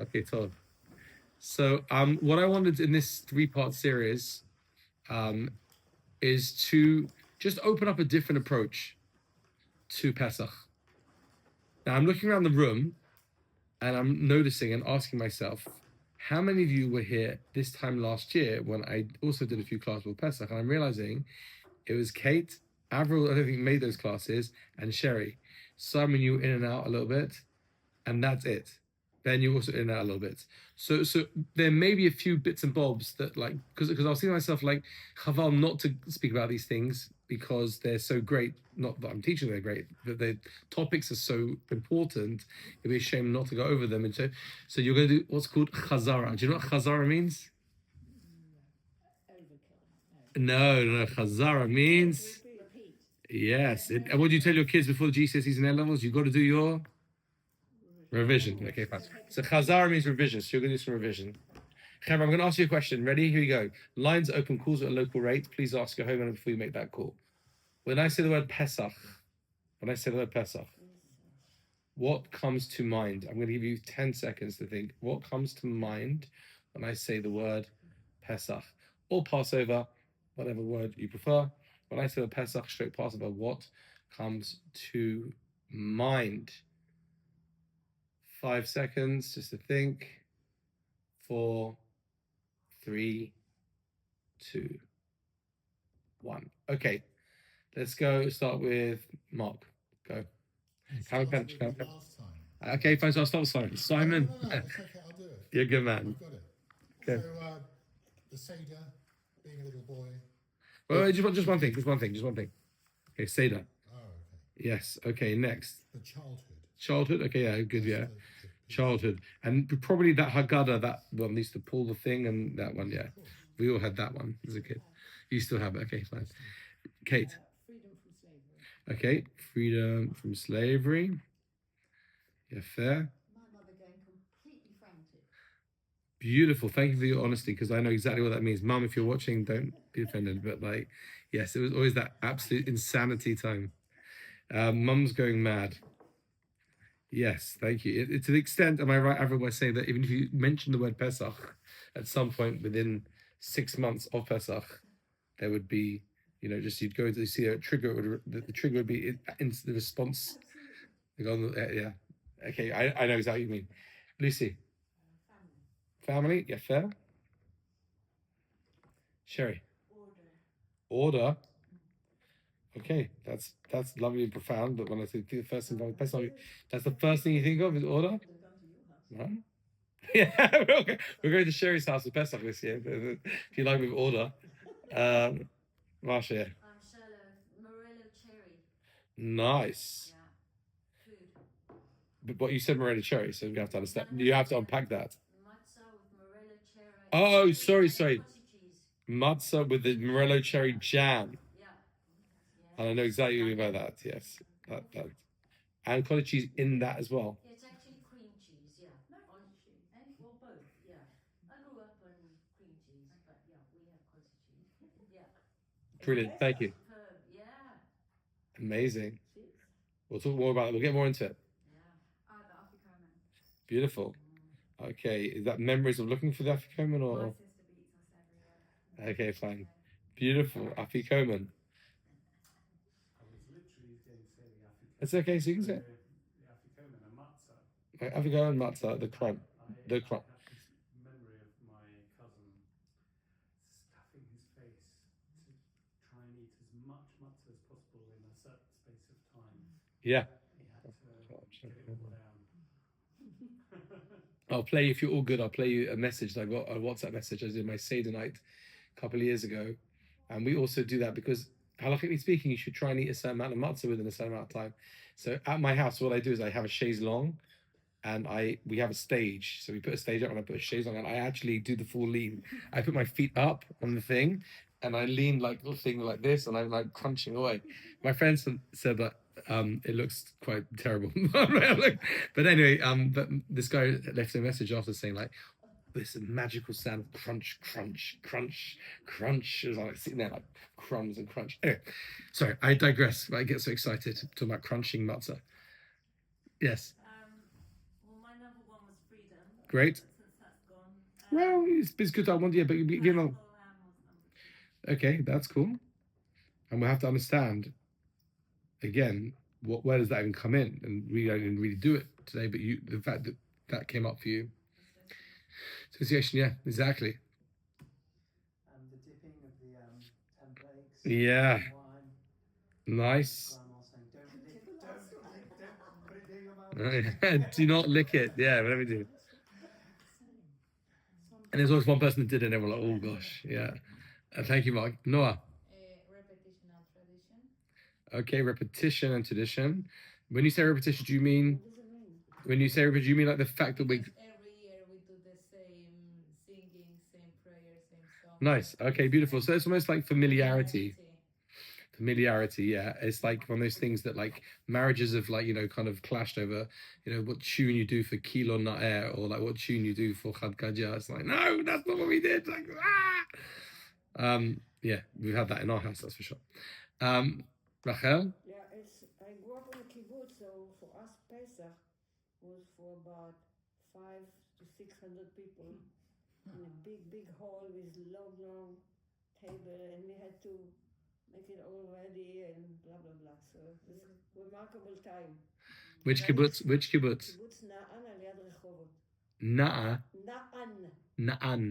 Okay, Todd. So, what I wanted in this three-part series, is to just open up a different approach to Pesach. Now, I'm looking around the room, and I'm noticing and asking myself, how many of you were here this time last year when I also did a few classes with Pesach? And I'm realizing it was Kate, Avril, I don't think made those classes, and Sherry. Simon, you were in and out a little bit, and that's it. Ben, you also in and out a little bit. So there may be a few bits and bobs that because I was thinking to myself chaval not to speak about these things because they're so great. Not that I'm teaching they're great, but the topics are so important. It'd be a shame not to go over them. And so you're going to do what's called chazara. Do you know what chazara means? No. Chazara means yes. And what do you tell your kids before the GCSEs and A levels? You've got to do your revision. Okay, fine. So chazara means revision. So you're going to do some revision. Kevin, I'm going to ask you a question. Ready? Here we go. Lines open, calls at a local rate. Please ask your homeowner before you make that call. When I say the word Pesach, what comes to mind? I'm going to give you 10 seconds to think. What comes to mind when I say the word Pesach? Or Passover, whatever word you prefer. When I say the Pesach, straight Passover, what comes to mind? 5 seconds just to think. 4, 3, 2, 1. Okay, let's go. Start with Mark. Go. Okay, fine. So I'll start with Simon. Simon. No, it's okay. I'll do it. You're a good man. I've got it. Okay. So, the Seder, being a little boy. Well, just one thing. Okay, Seder. Oh, okay. Yes. Okay, next. The childhood. Childhood. Okay, yeah, good, yeah. Childhood. And probably that Haggadah, that one needs to pull the thing, and that one, yeah. We all had that one as a kid. You still have it. Okay, fine. Kate. Freedom from slavery. Okay, freedom from slavery. Yeah, fair. My mother going completely frantic. Beautiful. Thank you for your honesty, because I know exactly what that means. Mum, if you're watching, don't be offended. But yes, it was always that absolute insanity time. Mum's going mad. Yes, thank you. To the extent, am I right, Avril, by saying that even if you mention the word Pesach at some point within 6 months of Pesach, there would be, just you'd go to see a trigger. The trigger would be in the response. Yeah. Okay, I know exactly what you mean. Lucy. Family. Yeah, fair. Sherry. Order. Okay, that's lovely and profound. But when I say the first thing about Pesach, that's the first thing you think of is order. Right? Yeah, we're going to Sherry's house for Pesach this year. If you like with order, Marsha. Morello cherry. Nice. Yeah. Food. But what you said, Morello cherry, so we have to understand. You have to unpack that. Matzah with Morello cherry. Oh, sorry. Matzah with the Morello cherry jam. And I know exactly what you mean by that. Yes, that. And cottage cheese in that as well. Yeah, it's actually cream cheese. Yeah, well, both. Yeah, I grew up on cream cheese, but yeah, we have cottage cheese. Yeah. Brilliant. Thank you. Yeah. Amazing. We'll talk more about it. We'll get more into it. Yeah. The afikoman. Beautiful. Okay, is that memories of looking for the afikoman or? My sister beats us everywhere. Okay, fine. Beautiful afikoman. It's okay, so you can say afikoman and matzah, the crumb. Memory of my cousin stuffing his face to try and eat as much matzah as possible in a certain space of time. Yeah. He had to get it all down. I'll play, if you're all good, I'll play you a message that I got, a WhatsApp message I did my Seder night a couple of years ago. And we also do that because, halachically speaking, you should try and eat a certain amount of matzah within a certain amount of time. So at my house, what I do is I have a chaise longue, and we have a stage. So we put a stage up and I put a chaise longue, and I actually do the full lean. I put my feet up on the thing, and I lean like this, and I'm like crunching away. My friends said that it looks quite terrible. But anyway, but this guy left a message after saying this magical sound of crunch, crunch, crunch, crunch. It was like sitting there like crumbs and crunch. Anyway, sorry, I digress. I get so excited talking about crunching matzah. Yes. Well, my number one was freedom. Great. Since that's gone. Well, it's good. I want but you know. Classical lamb was number 2. Okay, that's cool. And we'll have to understand again where does that even come in? And we don't even really do it today, but the fact that that came up for you. Association, yeah, exactly. The dipping of the 10 plagues. Yeah. Wine. Nice. Grandma saying, don't put it near your mouth. Do not lick it. Yeah, whatever you do. And there's always one person that did it, and everyone like, oh gosh, yeah. Thank you, Mark. Noah. Repetition and tradition. Okay, repetition and tradition. When you say repetition, do you mean What does it mean? when you say repetition, do you mean like the fact that we? Because every year we do the same singing, same prayer, same song. Nice. Okay, beautiful. So it's almost like familiarity. Familiarity, yeah. It's like one of those things that like marriages have like, kind of clashed over, what tune you do for Kilo Na'er or like what tune you do for Chad Kadja. It's like, no, that's not what we did. Like, yeah, we've had that in our house, that's for sure. Rachel? Yeah, I grew up in a kibbutz, so for us Pesach was for about 500 to 600 people in a big hall with long table, and we had to make it all ready and blah blah blah. So it was a remarkable time. Which kibbutz? Kibbutz Na'an al Yad Rehovot. Na'an. Na'an.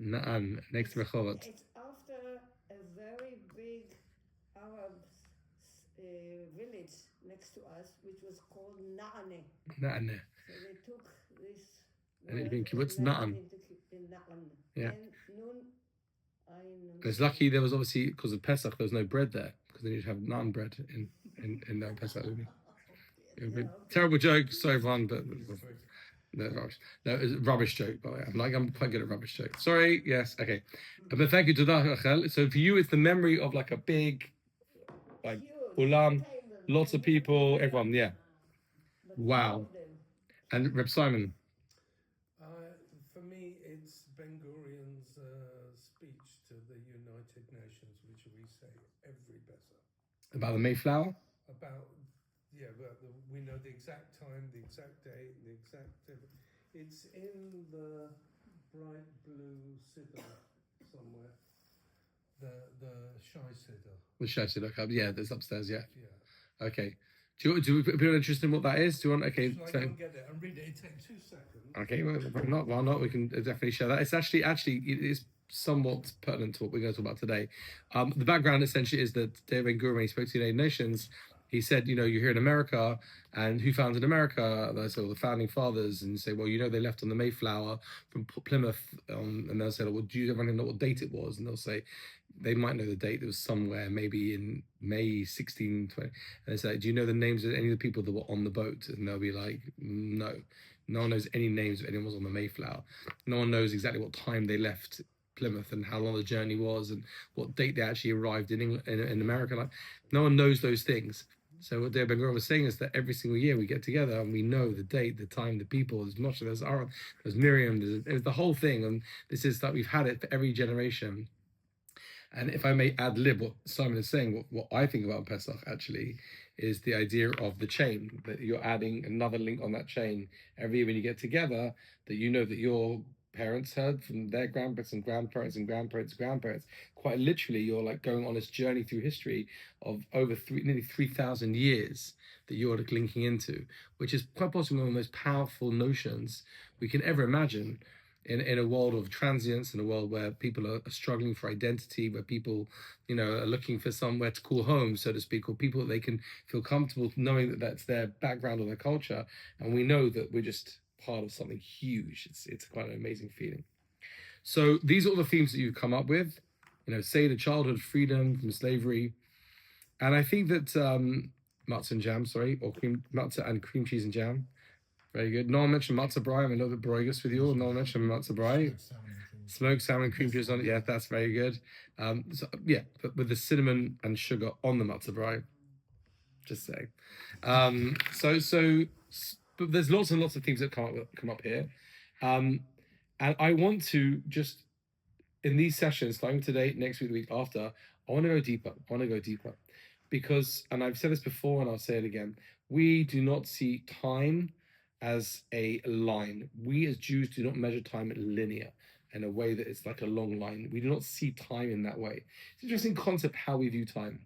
Na'an. Next to Rehovot. It's after a very big Arab village next to us, which was called Na'ane. Na'an. So they took this And it became word kibbutz and Na'an. into Na'an. Yeah. And Nun It's lucky there was obviously, because of Pesach, there was no bread there, because they need to have naan bread in their Pesach. Terrible joke, sorry everyone, but no, rubbish. No, it's a rubbish joke, by the way. I'm quite good at rubbish jokes. Sorry, yes, okay. But thank you to Rachel. So for you, it's the memory of like a big, like, ulam, lots of people, everyone, yeah. Wow. And Reb Simon? For me, it's Ben Gurion's speech to the United Nations, which we say every Pesach. About the Mayflower? We know the exact time, the exact date, the exact... It's in the bright blue siddur somewhere. The Shai siddur. The Shai siddur, yeah, there's upstairs, yeah. Yeah. Okay. Do people interested in what that is? Do you want? Okay, Shall I so go and get it and read it? It takes 2 seconds. okay, well, why not? We can definitely share that. It's actually it is somewhat pertinent to what we're going to talk about today. The background essentially is that David Ben-Gurion, when he spoke to the United Nations, he said, you're here in America, and who founded America? They say, well, the founding fathers, and you say, well, they left on the Mayflower from Plymouth, and they'll say, well, do you ever know what date it was? And they'll say, they might know the date. It was somewhere maybe in May 1620. And they say, do you know the names of any of the people that were on the boat? And they'll be like, no. No one knows any names of anyone who was on the Mayflower. No one knows exactly what time they left Plymouth and how long the journey was and what date they actually arrived in England, in America. Like, no one knows those things. So what David Ben-Gurion was saying is that every single year we get together and we know the date, the time, the people. There's Moshe, there's Aaron, there's Miriam, there's the whole thing. And this is that we've had it for every generation. And if I may ad lib what Simon is saying, what I think about Pesach actually is the idea of the chain, that you're adding another link on that chain every year when you get together, that you know that your parents heard from their grandparents and grandparents and grandparents' grandparents. Quite literally, you're like going on this journey through history of over nearly 3,000 years that you're linking into, which is quite possibly one of the most powerful notions we can ever imagine in a world of transience, in a world where people are struggling for identity, where people, are looking for somewhere to call home, so to speak, or people that they can feel comfortable knowing that that's their background or their culture. And we know that we're just part of something huge. It's quite an amazing feeling. So these are all the themes that you've come up with, say the childhood, freedom from slavery. And I think that matzah and jam, or matzah and cream cheese and jam. Very good. No one mentioned matzah brai. I'm a little bit broigus with you all. No one mentioned matzah brai. Smoked salmon and cream cheese on it. Yeah, that's very good. But with the cinnamon and sugar on the matzah brai. Just saying. But there's lots and lots of things that come up here. And I want to just, in these sessions, starting today, next week, the week after, I want to go deeper. Because, and I've said this before and I'll say it again, we do not see time as a line. We as Jews do not measure time linear in a way that it's like a long line. We do not see time in that way. It's an interesting concept how we view time.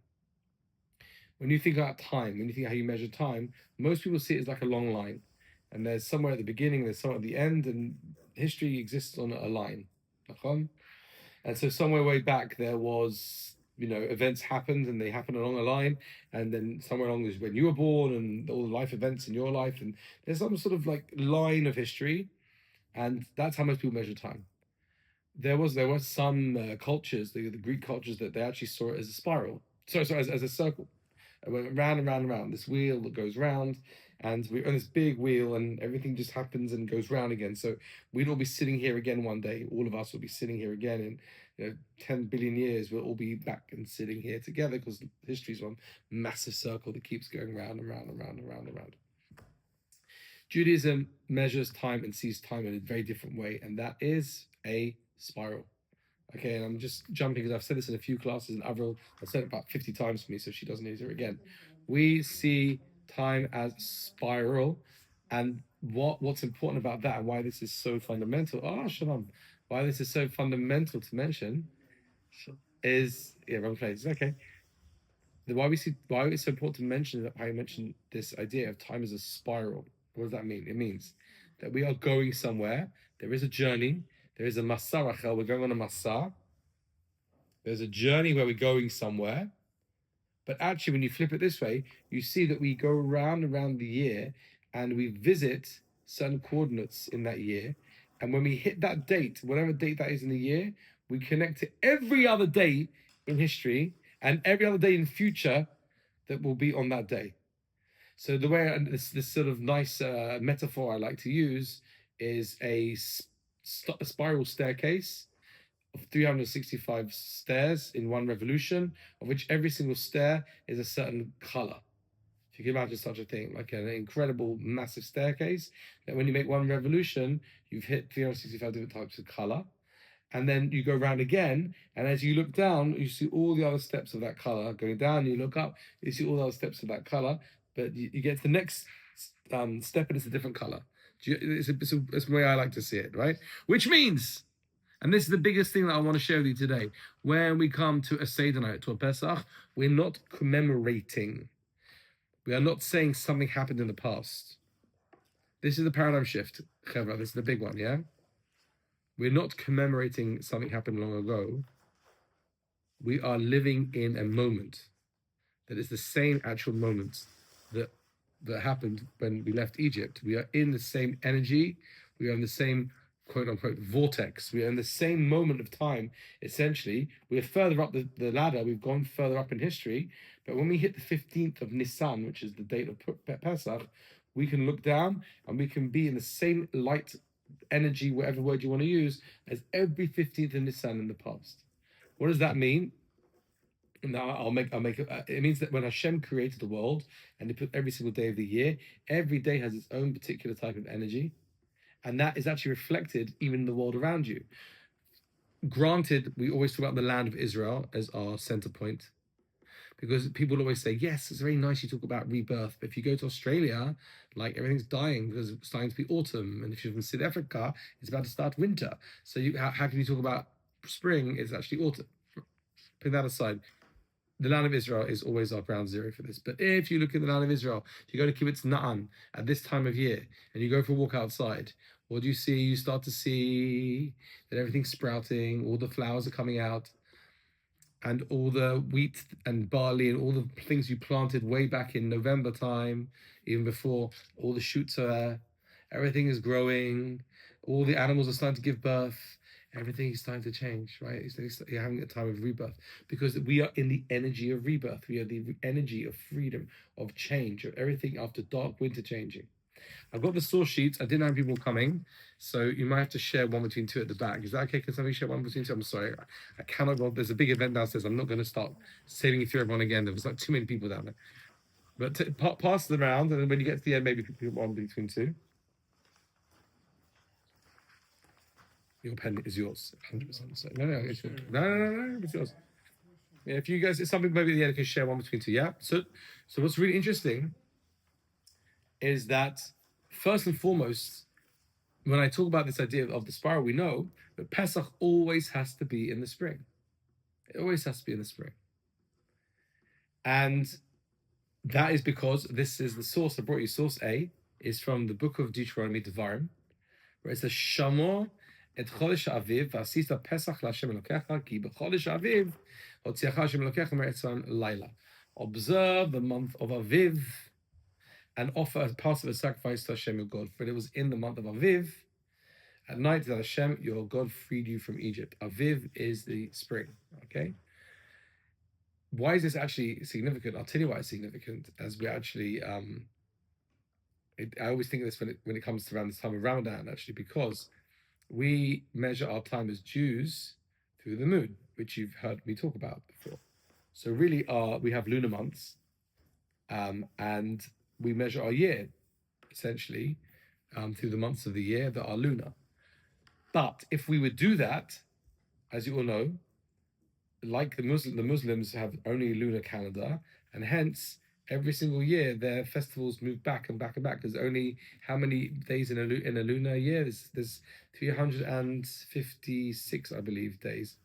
When you think about time, when you think how you measure time, most people see it as like a long line. And there's somewhere at the beginning, there's somewhere at the end, and history exists on a line. And so somewhere way back there was, events happened and they happened along a line, and then somewhere along is when you were born and all the life events in your life, and there's some sort of like line of history, and that's how most people measure time. There was some cultures, the Greek cultures, that they actually saw it as a spiral. Sorry, as a circle. It went round and round and round. This wheel that goes round, and we're on this big wheel, and everything just happens and goes round again. So we'd all be sitting here again one day. All of us will be sitting here again in 10 billion years. We'll all be back and sitting here together because history is one massive circle that keeps going round and round and round and round and round. Judaism measures time and sees time in a very different way, and that is a spiral. Okay, and I'm just jumping because I've said this in a few classes, and Avril has said it about 50 times for me, so she doesn't need to hear it again. We see time as spiral, and what's important about that and why this is so fundamental, shalom, why this is so fundamental to mention is, wrong place, okay. Why it's so important to mention that I mentioned this idea of time as a spiral. What does that mean? It means that we are going somewhere, there is a journey, there is a masa, Rachel, we're going on a masa. There's a journey where we're going somewhere. But actually, when you flip it this way, you see that we go round and round the year and we visit certain coordinates in that year. And when we hit that date, whatever date that is in the year, we connect to every other date in history and every other day in future that will be on that day. So the way, this sort of nice metaphor I like to use is a spiral staircase of 365 stairs in one revolution, of which every single stair is a certain color. If you can imagine such a thing, like an incredible, massive staircase, that when you make one revolution, you've hit 365 different types of color. And then you go around again, and as you look down, you see all the other steps of that color. Going down, you look up, you see all the other steps of that color, but you get to the next step, and it's a different color. It's the way I like to see it, right? Which means, and this is the biggest thing that I want to share with you today, when we come to a Seder night, to a Pesach, we're not commemorating. We are not saying something happened in the past. This is the paradigm shift, Chevra. This is the big one, yeah? We're not commemorating something happened long ago. We are living in a moment that is the same actual moment that happened when we left Egypt. We are in the same energy. We are in the same quote-unquote vortex. We are in the same moment of time, essentially. We are further up the ladder. We've gone further up in history. But when we hit the 15th of Nissan, which is the date of Pesach, we can look down and we can be in the same light energy, whatever word you want to use, as every 15th of Nissan in the past. What does that mean? Now I'll make it means that when Hashem created the world and he put every single day of the year, every day has its own particular type of energy. And that is actually reflected even in the world around you. Granted, we always talk about the land of Israel as our center point, because people always say, yes, it's very nice you talk about rebirth, but if you go to Australia, like everything's dying because it's starting to be autumn. And if you're from South Africa, it's about to start winter. So how can you talk about spring? It's actually autumn. Put that aside. The land of Israel is always our ground zero for this. But if you look at the land of Israel, if you go to Kibbutz Na'an at this time of year and you go for a walk outside, what do you see? You start to see that everything's sprouting, all the flowers are coming out, and all the wheat and barley and all the things you planted way back in November time, even before, all the shoots are there. Everything is growing. All the animals are starting to give birth. Everything is starting to change, right? You're having a time of rebirth because we are in the energy of rebirth. We are the energy of freedom, of change, of everything after dark winter changing. I've got the source sheets. I didn't have people coming, so you might have to share one between two at the back. Is that okay? Can somebody share one between two? I'm sorry, I cannot go. There's a big event downstairs. I'm not going to start saving it through everyone again. There was like too many people down there. But pass them around, and then when you get to the end, maybe pick one between two. Your pen is yours, 100%. So, no, it's yours. No, it's yours. Yeah, if you guys, it's something maybe at the end you can share one between two. Yeah. So what's really interesting is that first and foremost, when I talk about this idea of the spiral, we know that Pesach always has to be in the spring. It always has to be in the spring. And that is because this is the source. I brought you source A is from the book of Deuteronomy, Devarim, where it says, Shamor et chodesh aviv v'asita Pesach l'Hashem Elokecha ki b'chodesh aviv hotziacha Hashem Elokecha me'eretz laila. Observe the month of Aviv and offer a Passover sacrifice to Hashem your God. For it was in the month of Aviv at night that Hashem your God freed you from Egypt. Aviv is the spring. Okay. Why is this actually significant? I'll tell you why it's significant. As we actually, I always think of this when it comes to around this time of Ramadan, actually, because we measure our time as Jews through the moon, which you've heard me talk about before. So really, we have lunar months, and we measure our year essentially through the months of the year that are lunar. But if we would do that, as you all know, like the Muslims have only a lunar calendar, and hence every single year their festivals move back and back and back. There's only how many days in a lunar year? There's 356, I believe, days.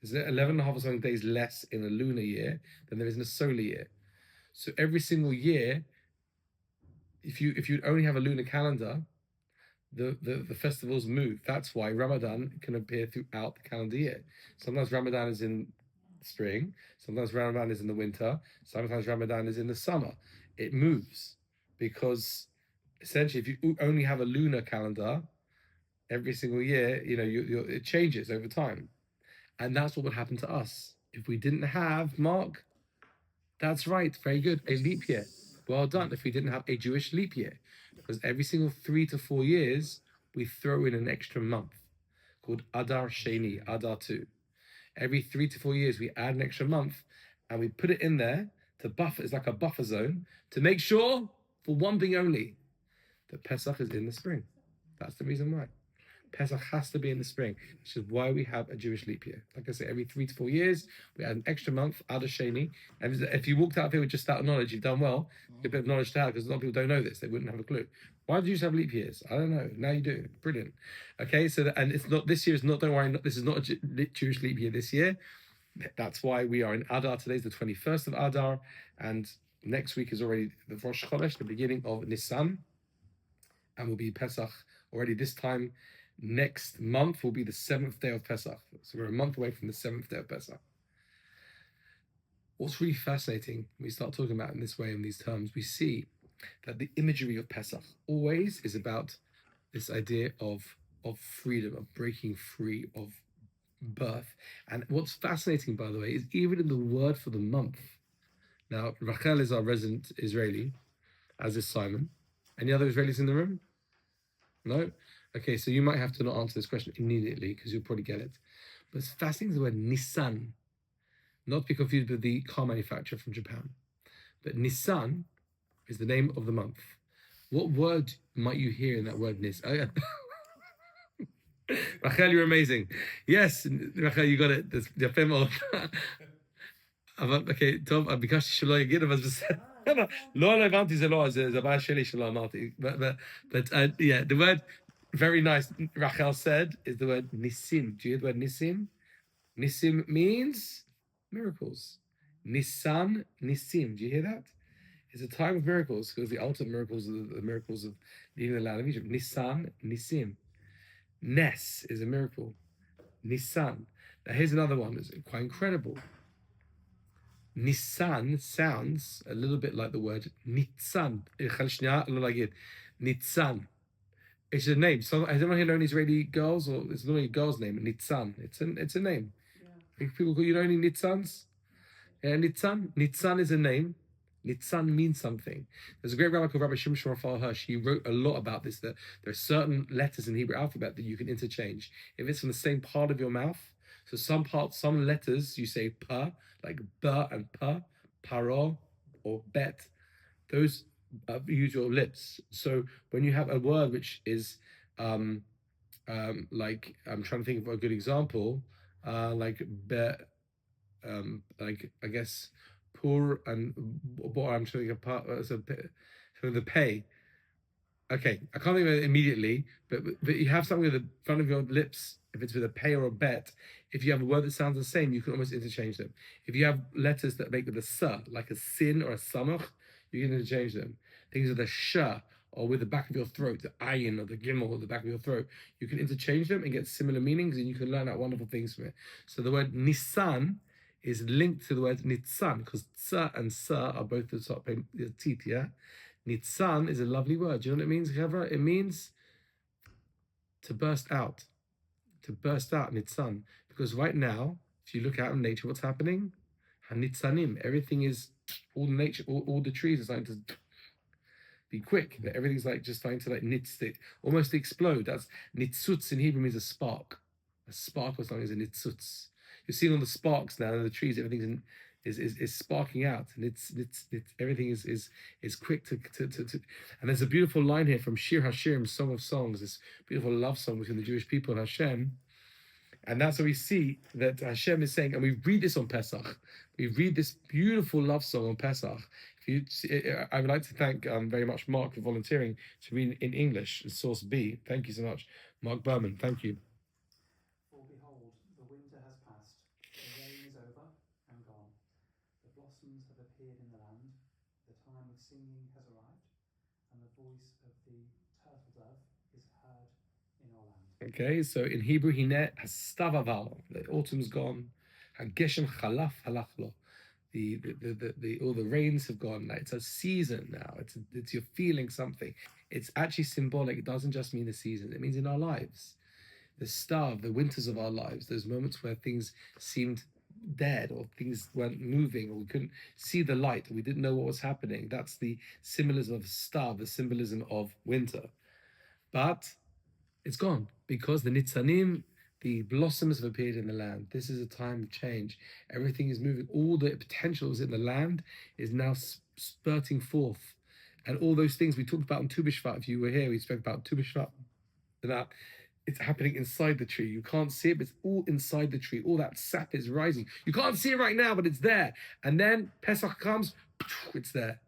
There's 11 and a half or something days less in a lunar year than there is in a solar year. So every single year, if you only have a lunar calendar, the festivals move. That's why Ramadan can appear throughout the calendar year. Sometimes Ramadan is in spring, sometimes Ramadan is in the winter, sometimes Ramadan is in the summer. It moves because essentially if you only have a lunar calendar every single year, it changes over time. And that's what would happen to us if we didn't have, Mark, that's right, very good, a leap year. Well done. If we didn't have a Jewish leap year, because every single 3 to 4 years, we throw in an extra month called Adar Sheni, Adar 2. Every 3 to 4 years, we add an extra month and we put it in there to buffer. It's like a buffer zone to make sure, for one thing only, that Pesach is in the spring. That's the reason why. Pesach has to be in the spring, which is why we have a Jewish leap year. Like I say, every 3 to 4 years, we add an extra month, Adar Sheni. And if you walked out of here with just that knowledge, you've done well. A bit of knowledge to have, because a lot of people don't know this. They wouldn't have a clue. Why do you have leap years? I don't know. Now you do. Brilliant. Okay, so and it's not, this year is not, don't worry, this is not a Jewish leap year this year. That's why we are in Adar. Today's the 21st of Adar, and next week is already the Rosh Chodesh, the beginning of Nissan, and will be Pesach already this time. Next month will be the 7th day of Pesach. So we're a month away from the 7th day of Pesach. What's really fascinating when we start talking about it in this way, in these terms, we see that the imagery of Pesach always is about this idea of freedom, of breaking free, of birth. And what's fascinating, by the way, is even in the word for the month. Now, Rachel is our resident Israeli, as is Simon. Any other Israelis in the room? No? Okay, so you might have to not answer this question immediately because you'll probably get it. But it's fascinating, the word Nissan, not to be confused with the car manufacturer from Japan. But Nissan is the name of the month. What word might you hear in that word Nis? Oh, yeah. Rachel, you're amazing. Yes, Rachel, you got it. יפה מאוד. אבל, אוקיי, טוב, ביקשתי שלא יגיד, אבל זה בסדר. לא הבנתי, זה לא, זה הבעיה שלי שלא אמרתי. But yeah, the word, very nice, Rachel said, is the word Nisim. Do you hear the word Nisim? Nisim means miracles. Nisan, Nisim. Do you hear that? It's a time of miracles, because the ultimate miracles are the miracles of leaving the land of Egypt. Nisan, Nisim. Nes is a miracle. Nisan. Now here's another one that's quite incredible. Nissan sounds a little bit like the word Nitzan. Nitzan. It's a name. So has anyone here known Israeli girls, or it's not a girl's name? Nitzan. It's a name. Yeah. People call you know any Nitzans? Yeah, Nitzan. Nitzan is a name. Nitzan means something. There's a great rabbi called Rabbi Shimshon Raphael Hirsch. He wrote a lot about this, that there are certain letters in the Hebrew alphabet that you can interchange. If it's from the same part of your mouth, so some letters you say pa, like ba and pa, paro or bet, those use your lips. So when you have a word which is like, I'm trying to think of a good example, like be, like I guess poor and I'm trying to think of so the pay. Okay, I can't think of it immediately, but you have something with the front of your lips. If it's with a pay or a bet, if you have a word that sounds the same, you can almost interchange them. If you have letters that make with a s, like a sin or a samach, you can interchange them. Things with a sh or with the back of your throat, the ayin or the gimel or the back of your throat, you can interchange them and get similar meanings, and you can learn out wonderful things from it. So the word Nissan is linked to the word Nitzan because tsa and sa are both the top teeth, yeah? Nitzan is a lovely word. Do you know what it means, Chevra? It means to burst out. To burst out, Nitzan. Because right now, if you look out in nature, what's happening? Hanitzanim. Everything is, all the nature, all the trees are starting to be quick. Everything's like just starting to like almost explode. That's nitzutz in Hebrew means a spark. A spark or something is a nitzutz. You're seeing all the sparks now in the trees. Everything's is sparking out, and it's everything is quick to. And there's a beautiful line here from Shir Hashirim, Song of Songs, this beautiful love song between the Jewish people and Hashem. And that's where we see that Hashem is saying, and we read this on Pesach. We read this beautiful love song on Pesach. I would like to thank very much Mark for volunteering to read in English, source B. Thank you so much, Mark Berman. Thank you. For behold, the winter has passed, the rain is over and gone. The blossoms have appeared in the land, the time of singing has arrived, and the voice of the turtle dove is heard in our land. Okay, so in Hebrew, Hine hastavaval, the autumn's gone. Hageshem chalaf halach lo. All the rains have gone. Like, it's a season now. It's you're feeling something. It's actually symbolic. It doesn't just mean the season. It means in our lives, the starve, the winters of our lives, those moments where things seemed dead or things weren't moving or we couldn't see the light or we didn't know what was happening. That's the symbolism of starve, the symbolism of winter. But it's gone because the nitzanim, the blossoms have appeared in the land. This is a time of change. Everything is moving. All the potentials in the land is now spurting forth. And all those things we talked about in Tu B'Shvat, if you were here, we spoke about Tu B'Shvat. That it's happening inside the tree. You can't see it, but it's all inside the tree. All that sap is rising. You can't see it right now, but it's there. And then Pesach comes, it's there.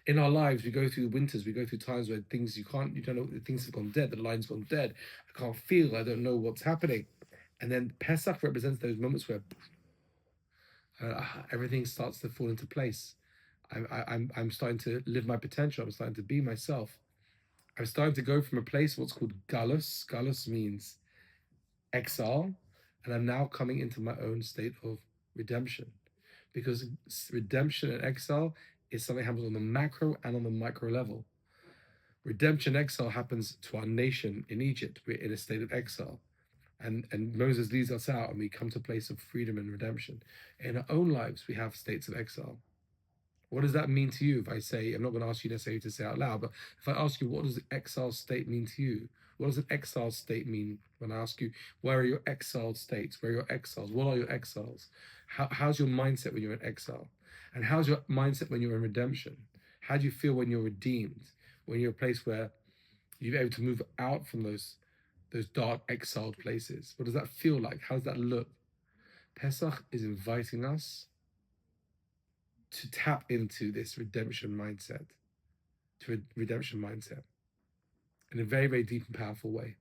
In our lives, we go through winters, we go through times where you don't know, things have gone dead, the line's gone dead, I can't feel, I don't know what's happening. And then Pesach represents those moments where everything starts to fall into place. I'm starting to live my potential, I'm starting to be myself. I'm starting to go from a place, what's called galus. Galus means exile, and I'm now coming into my own state of redemption. Because redemption and exile is something that happens on the macro and on the micro level. Redemption exile happens to our nation in Egypt. We're in a state of exile. And Moses leads us out and we come to a place of freedom and redemption. In our own lives, we have states of exile. What does that mean to you? If I say, I'm not going to ask you necessarily to say out loud, but if I ask you, what does the exile state mean to you? What does an exile state mean? When I ask you, where are your exiled states? Where are your exiles? What are your exiles? How's your mindset when you're in exile? And how's your mindset when you're in redemption? How do you feel when you're redeemed? When you're a place where you're able to move out from those dark exiled places? What does that feel like? How does that look? Pesach is inviting us to tap into this redemption mindset, in a very, very deep and powerful way.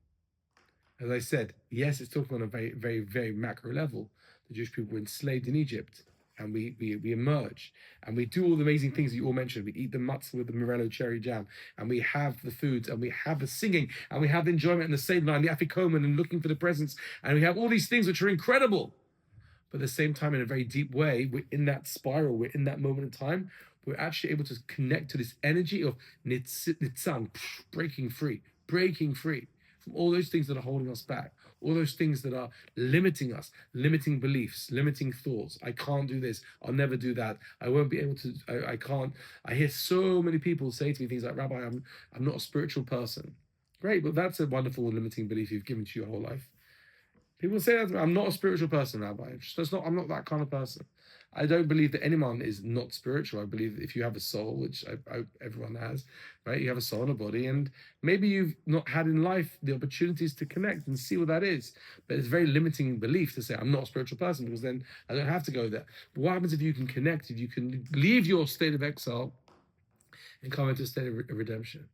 As I said, yes, it's talking on a very, very, very macro level. The Jewish people were enslaved in Egypt, and we emerge, and we do all the amazing things that you all mentioned. We eat the matzah with the morello cherry jam, and we have the foods, and we have the singing, and we have the enjoyment and the seder and the afikomen and looking for the presents, and we have all these things which are incredible. But at the same time, in a very deep way, we're in that spiral, we're in that moment in time, we're actually able to connect to this energy of nitzan, breaking free from all those things that are holding us back, all those things that are limiting us, limiting beliefs, limiting thoughts. I can't do this. I'll never do that. I won't be able to. I can't. I hear so many people say to me things like, Rabbi, I'm not a spiritual person. Great, but that's a wonderful limiting belief you've given to your whole life. People say that to me, I'm not a spiritual person, Rabbi. I'm not that kind of person. I don't believe that anyone is not spiritual. I believe that if you have a soul, which everyone has, right? You have a soul and a body, and maybe you've not had in life the opportunities to connect and see what that is. But it's a very limiting belief to say I'm not a spiritual person, because then I don't have to go there. But what happens if you can connect, if you can leave your state of exile and come into a state of redemption?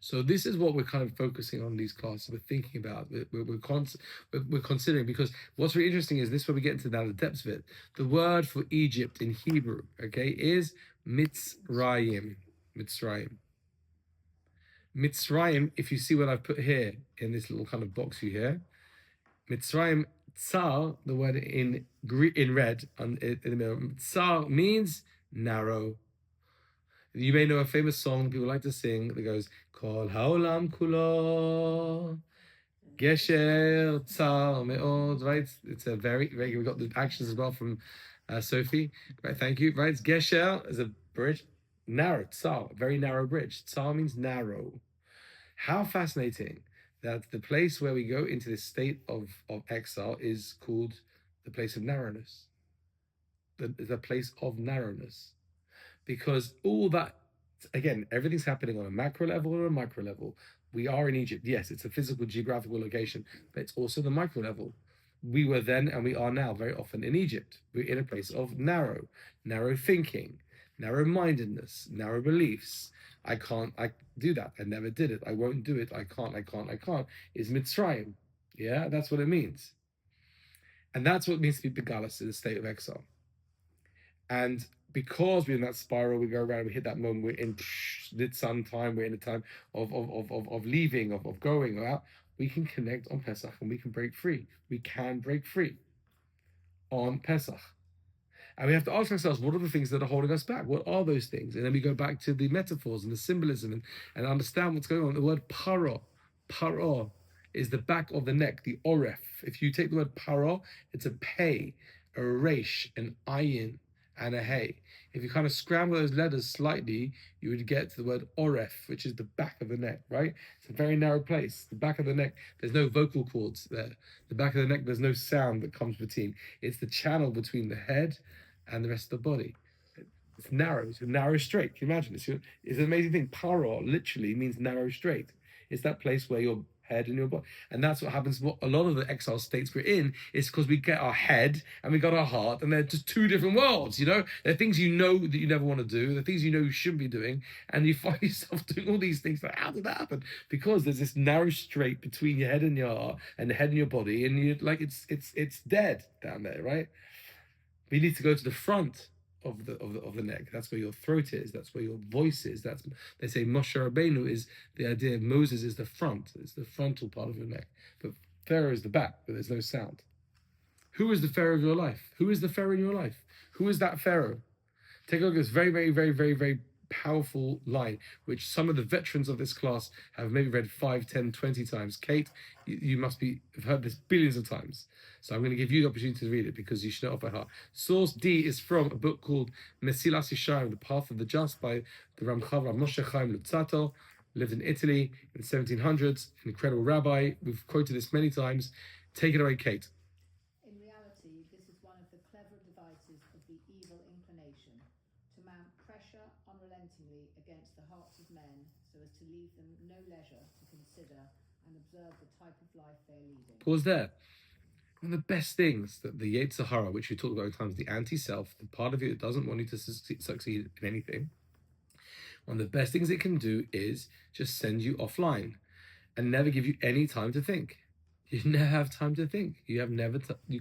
So this is what we're kind of focusing on these classes. We're thinking about. We're considering, because what's really interesting is this is where we get into now the depths of it. The word for Egypt in Hebrew, okay, is Mitzrayim. Mitzrayim. Mitzrayim. If you see what I've put here in this little kind of box you hear, Mitzrayim. Tsar, the word in red in the middle. Tsar means narrow. You may know a famous song people like to sing that goes, Kol haolam kulo, gesher tsar me'od, right? It's a very, we got the actions as well from Sophie. Right, thank you. Right, it's gesher is a bridge, narrow, tsar, very narrow bridge. Tsar means narrow. How fascinating that the place where we go into this state of exile is called the place of narrowness. The place of narrowness. Because all that, again, everything's happening on a macro level or a micro level. We are in Egypt. Yes, it's a physical, geographical location, but it's also the micro level. We were then and we are now very often in Egypt. We're in a place of narrow thinking, narrow-mindedness, narrow beliefs. I do that. I never did it. I won't do it. I can't. Is Mitzrayim. Yeah, that's what it means. And that's what it means to be Begalas in a state of exile. And because we're in that spiral, we go around, we hit that moment, we're in Nissan time, we're in a time of leaving, of going out, we can connect on Pesach and we can break free. We can break free on Pesach. And we have to ask ourselves, what are the things that are holding us back? What are those things? And then we go back to the metaphors and the symbolism and understand what's going on. The word paro is the back of the neck, the oref. If you take the word paro, it's a pei, a resh, an ayin, and a hey. If you kind of scramble those letters slightly, you would get to the word oref, which is the back of the neck, right? It's a very narrow place. The back of the neck, there's no vocal cords there. The back of the neck, there's no sound that comes between. It's the channel between the head and the rest of the body. It's narrow. It's a narrow straight. Can you imagine? It's an amazing thing. Paro literally means narrow straight. It's that place where your head and your body. And that's what happens. What a lot of the exile states we're in is because we get our head and we got our heart, and they're just two different worlds, you know? They're things you know that you never want to do, the things you know you shouldn't be doing, and you find yourself doing all these things. Like, how did that happen? Because there's this narrow straight between your head and your heart and the head and your body, and you're like, it's dead down there, right? But you need to go to the front of the neck. That's where your throat is. That's where your voice is. They say Moshe Rabbeinu is the idea of Moses is the front. It's the frontal part of your neck. But Pharaoh is the back, but there's no sound. Who is the Pharaoh of your life? Who is the Pharaoh in your life? Who is that Pharaoh? Take a look at this very, very, very, very, very powerful line, which some of the veterans of this class have maybe read 5, 10, 20 times. Kate, you must have heard this billions of times. So I'm going to give you the opportunity to read it because you should know it by heart. Source D is from a book called Mesilas Yesharim, The Path of the Just, by the Ramchav Rav Moshe Chaim Luzzatto, lived in Italy in the 1700s, an incredible rabbi. We've quoted this many times. Take it away, Kate. In reality, this is one of the clever devices of the evil inclination to mount pressure unrelentingly against the hearts of men so as to leave them no leisure to consider and observe the type of life they're leading. Pause there. One of the best things that the Yetzer Hara, which we talked about times, the anti-self, the part of you that doesn't want you to succeed in anything, one of the best things it can do is just send you offline and never give you any time to think. You never have time to think. You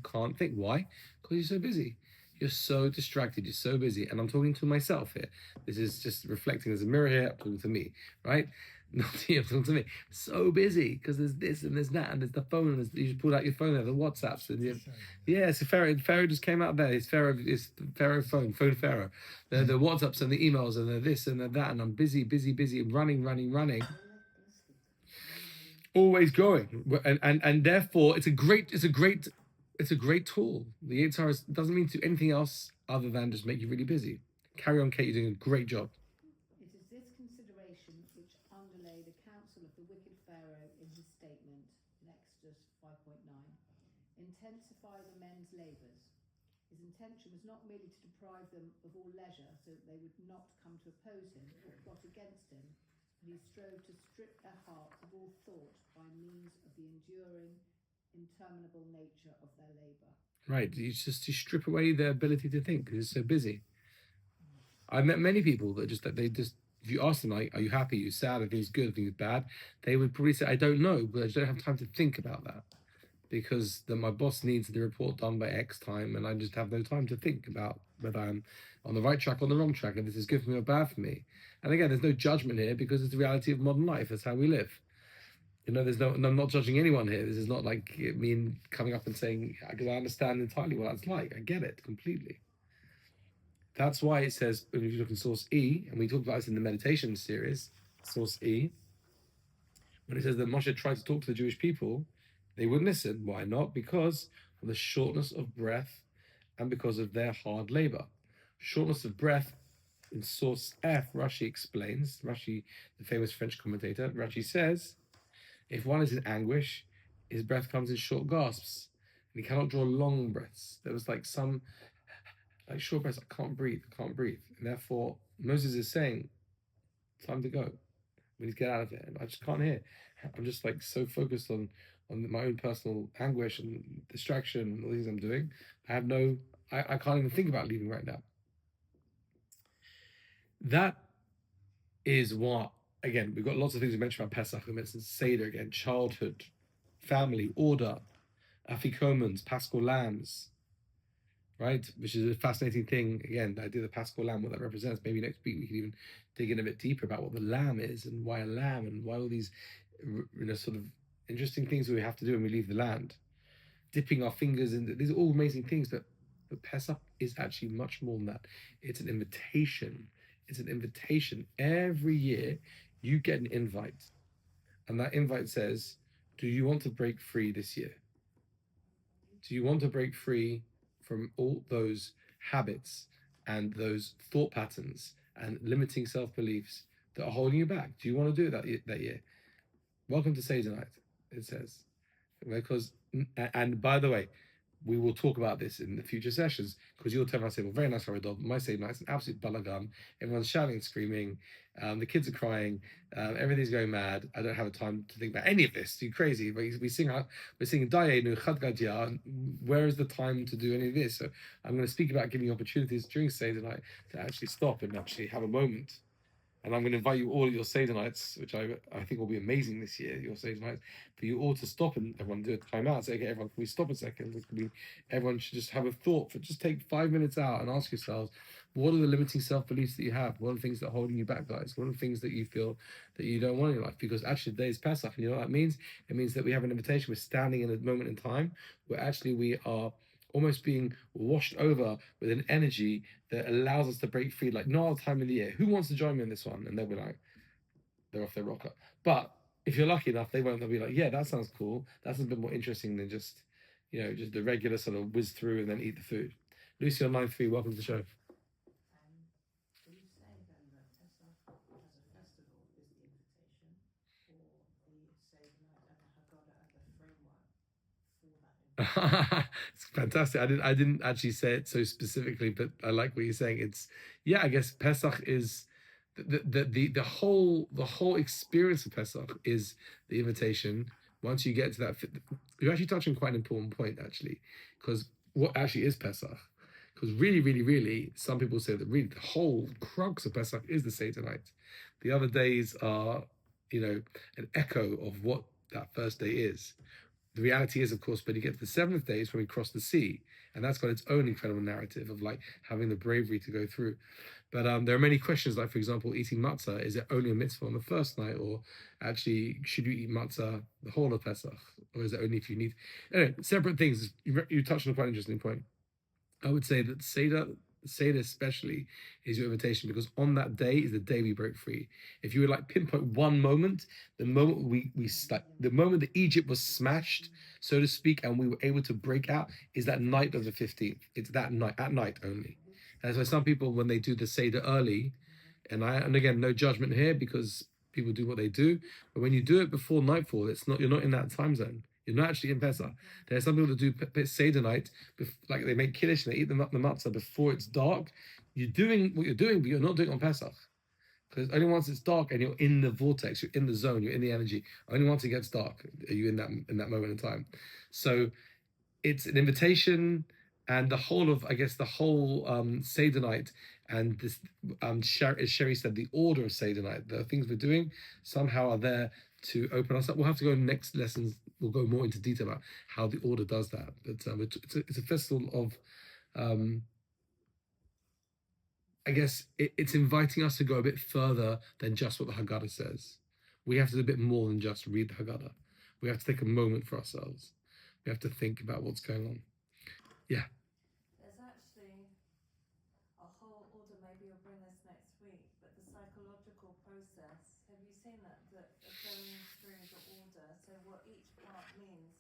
can't think. Why? Because you're so busy. You're so distracted. You're so busy. And I'm talking to myself here. This is just reflecting. There's a mirror here. I'm talking to me, right? Not to you, I'm talking to me. So busy because there's this and there's that and there's the phone. And you just pulled out your phone there, the WhatsApps. And it's a Pharaoh. Pharaoh just came out there. It's Pharaoh phone Pharaoh. The WhatsApps and the emails and the this and the that. And I'm busy, running. Always going, and therefore it's a great tool. The Yetzer Hara doesn't mean to do anything else other than just make you really busy. Carry on, Kate. You're doing a great job. It is this consideration which underlay the counsel of the wicked Pharaoh in his statement in Exodus 5.9. Intensify the men's labours. His intention was not merely to deprive them of all leisure so that they would not come to oppose him or plot against him, but he strove to strip their hearts of all thought by means of the enduring, interminable nature of their labour. Right, you strip away their ability to think because it's so busy. I've met many people that if you ask them, like, are you happy, are you sad, are things good, are things bad, they would probably say, I don't know, but I just don't have time to think about that. Because my boss needs the report done by X time, and I just have no time to think about whether I'm on the right track or the wrong track, and this is good for me or bad for me. And again, there's no judgment here because it's the reality of modern life. That's how we live. There's no, and I'm not judging anyone here. This is not like me coming up and saying, because I understand entirely what that's like. I get it completely. That's why it says, if you look in source E, and we talked about this in the meditation series, source E, when it says that Moshe tried to talk to the Jewish people, they wouldn't listen. Why not? Because of the shortness of breath and because of their hard labor. Shortness of breath, in source F, Rashi explains, Rashi, the famous French commentator, Rashi says, if one is in anguish, his breath comes in short gasps, and he cannot draw long breaths. There was like some, like short breaths, I can't breathe. And therefore, Moses is saying, time to go. We need to get out of here. And I just can't hear. I'm just like so focused on my own personal anguish and distraction and all the things I'm doing. I can't even think about leaving right now. That is what, again, we've got lots of things we mentioned about Pesach. We mentioned Seder again, childhood, family, order, Afikomans, Paschal lambs, right? Which is a fascinating thing. Again, the idea of the Paschal lamb, what that represents. Maybe next week we can even dig in a bit deeper about what the lamb is and why a lamb and why all these, sort of interesting things we have to do when we leave the land. Dipping our fingers in, these are all amazing things, but Pesach is actually much more than that. It's an invitation. It's an invitation. Every year you get an invite. And that invite says, do you want to break free this year? Do you want to break free from all those habits and those thought patterns and limiting self-beliefs that are holding you back? Do you want to do it that year? Welcome to Seder night, it says. Because, and by the way, we will talk about this in the future sessions, because you'll tell me, I say, well, very nice, Rabbi Dov. My Seder night's an absolute balagan. Everyone's shouting and screaming. The kids are crying. Everything's going mad. I don't have time to think about any of this. You're crazy. We're singing Dayenu Chad Gadya. Where is the time to do any of this? So I'm going to speak about giving you opportunities during Seder night to actually stop and actually have a moment. And I'm going to invite you all at your Seder nights, which I think will be amazing this year, your Seder nights, for you all to stop and everyone do a time out. Say, okay, everyone, can we stop a second? Everyone should just have a thought just take 5 minutes out and ask yourselves, what are the limiting self-beliefs that you have? What are the things that are holding you back, guys? What are the things that you feel that you don't want in your life? Because actually today is Pesach, and you know what that means? It means that we have an invitation. We're standing in a moment in time where actually we are almost being washed over with an energy that allows us to break free like no other time of the year. Who wants to join me in this one? And they'll be like, they're off their rocker. But if you're lucky enough, they won't. They'll be like, yeah, that sounds cool. That's a bit more interesting than just the regular sort of whiz through and then eat the food. Lucy on line 3, welcome to the show. Do you say then that Pesach as a festival is the invitation, or the Seder night and the Haggadah as the framework for that invitation? It's fantastic. I didn't actually say it so specifically, but I like what you're saying. It's, yeah, I guess Pesach is the whole experience of Pesach is the invitation. Once you get to that, you're actually touching quite an important point, actually, because what actually is Pesach? Because really, some people say that really the whole crux of Pesach is the Seder night. The other days are, an echo of what that first day is. The reality is, of course, when you get to the 7th day is when we cross the sea, and that's got its own incredible narrative of like having the bravery to go through. But there are many questions, like for example, eating matzah. Is it only a mitzvah on the first night, or actually should you eat matzah the whole of Pesach, or is it only if you need? Anyway, separate things. You touched on a quite interesting point. I would say that Seder especially is your invitation, because on that day is the day we break free. If you would like pinpoint one moment, the moment the moment that Egypt was smashed, so to speak, and we were able to break out, is that night of the 15th. It's that night, at night only. That's why some people, when they do the Seder early, and again, no judgment here because people do what they do, but when you do it before nightfall, you're not in that time zone. You're not actually in Pesach. There are some people that do Seder night, like they make Kiddush and they eat the matzah before it's dark. You're doing what you're doing, but you're not doing it on Pesach. Because only once it's dark and you're in the vortex, you're in the zone, you're in the energy, only once it gets dark are you in that moment in time. So it's an invitation And the whole of, I guess, the whole Seder night and this, as Sherry said, the order of Seder night, the things we're doing somehow are there to open us up. We'll have to go in next lessons. We'll go more into detail about how the order does that. But it's a festival of, I guess, it's inviting us to go a bit further than just what the Haggadah says. We have to do a bit more than just read the Haggadah. We have to take a moment for ourselves. We have to think about what's going on. Yeah. There's actually a whole order, maybe you'll bring this next week, but the psychological process, have you seen that of going through the order, so what each part means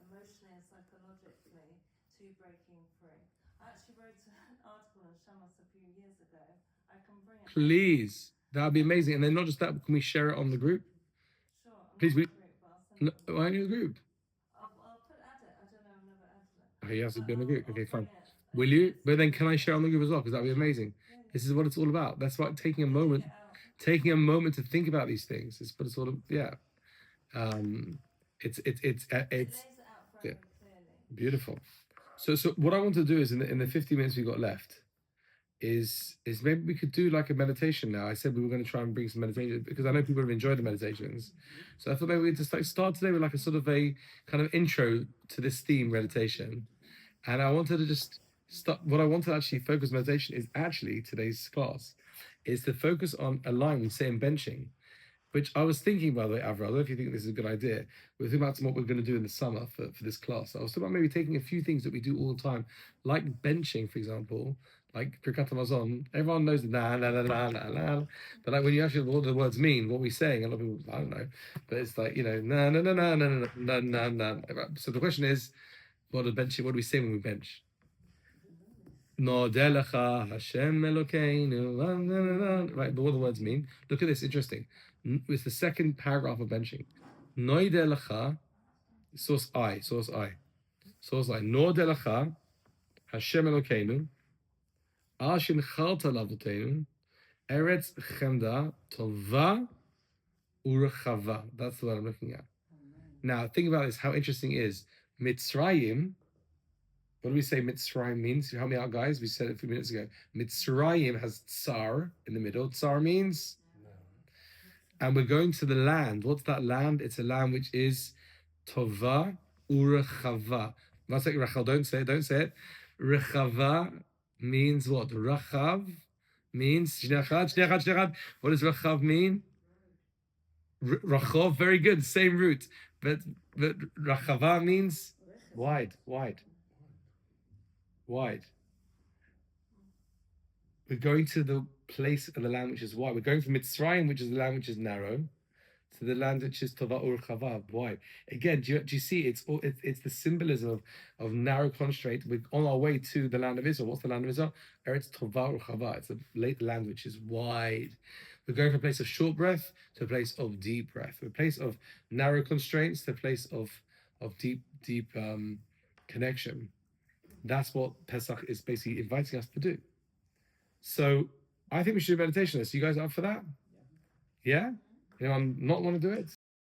emotionally and psychologically to breaking free? I actually wrote an article in Shamos a few years ago. I can bring it. Please, that would be amazing. And then not just that, can we share it on the group? Sure. I'm Please, on the group, but I'll send it. why are you in the group? I'll add it. I don't know. I've never added it. Okay, you have to be in the I'll- group. I'll Okay, fine. bring it. Will you? But then can I share on the group as well? Because that would be amazing. Yeah, This is what it's all about. That's what taking a yeah. moment, Get out. taking a moment to think about these things. It's but it's all yeah. It's It lays it out very yeah. clearly. Beautiful. So what I want to do is in the 50 minutes we got left is maybe we could do like a meditation now. I said we were going to try and bring some meditation because I know people have enjoyed the meditations. So I thought maybe we'd just like start today with like a sort of a kind of intro to this theme meditation. And I wanted to just start, what I want to actually focus meditation is actually today's class is to focus on a line we say in benching, which I was thinking, by the way, Avril, I don't know if you think this is a good idea. We're thinking about what we're going to do in the summer for this class. I was thinking about maybe taking a few things that we do all the time, like benching, for example, like Birkat Hamazon. Everyone knows the na, na, na, na, na, na. But like when you actually what the words mean, what we're saying, a lot of people, I don't know. But it's like, na, na, na, na, na, na, na, na. So the question is, what do we say when we bench? Nodeh lecha Hashem Elokeinu. Right, but what do the words mean? Look at this, interesting. It's the second paragraph of benching. Nodeh lecha, source I. Nodeh lecha Hashem Elokeinu, al shinchalta lavotenu, eretz chemda tova urechava. That's the word I'm looking at. Now, think about this, how interesting it is. Mitzrayim, what do we say Mitzrayim means? Help me out, guys. We said it a few minutes ago. Mitzrayim has tsar in the middle. Tsar means? No. And we're going to the land. What's that land? It's a land which is Tova Urechava. Don't say it. Rechava means what? Rachav means? Shnechad. What does Rachav mean? Rachov, very good, same root. But Rachava means wide. We're going to the place of the land which is wide. We're going from Mitzrayim, which is the land which is narrow, to the land which is Tova Urchava, wide. Again, do you see? It's the symbolism of narrow constraint. We're on our way to the land of Israel. What's the land of Israel? Eretz Tova Urchava. It's the land which is wide. We're going from a place of short breath to a place of deep breath. From a place of narrow constraints to a place of deep connection. That's what Pesach is basically inviting us to do. So I think we should do meditation. So you guys up for that? Yeah? Anyone not want to do it?